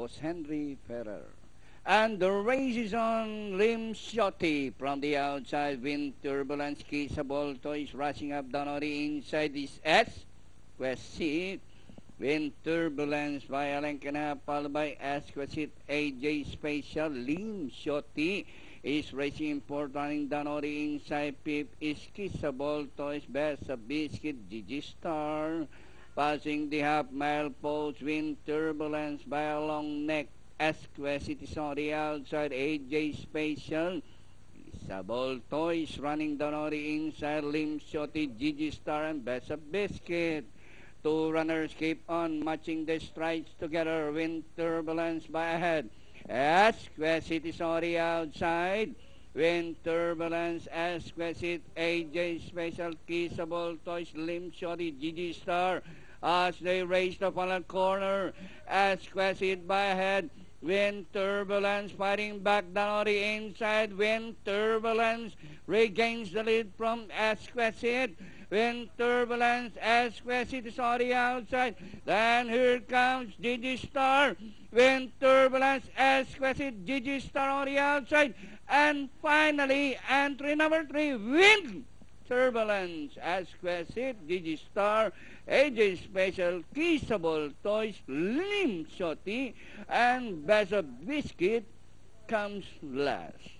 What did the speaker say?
Jose Henry Ferrer. And the race is on. Lim Shoti from the outside. Wind Turbulence. Kisabolto is rushing up down on the inside. This S. Quest C. Wind Turbulence by Alencana, followed by Esquisite AJ Special. Lim Shoti is racing import, running down on the inside. Pip is Kissable Toys, Best of Biscuit, Gigi Star. Passing the half-mile post. Wind Turbulence by a long neck. Esquisite is on the outside. AJ Special. Kissable Toys running down on the inside. Lim Shoti, Gigi Star, and Best of Biscuit. Two runners keep on matching the strides together. Wind Turbulence by ahead. Esquisite is on the outside. Wind Turbulence, Esquisite, AJ Special, Kissable Toys, Lim Shoti, Gigi Star. As they race the final corner, Esquisite by ahead. Wind Turbulence fighting back down on the inside. Wind Turbulence regains the lead from Esquisite. Wind Turbulence, Esquisite is on the outside. Then here comes Gigi Star. Wind Turbulence, Esquisite, Gigi Star on the outside. And finally, entry number 3, Wind Turbulence, Esquisite, Gigi Star, AJ Special, Kissable Toys, Lim Shoti, and Best of Biscuit comes last.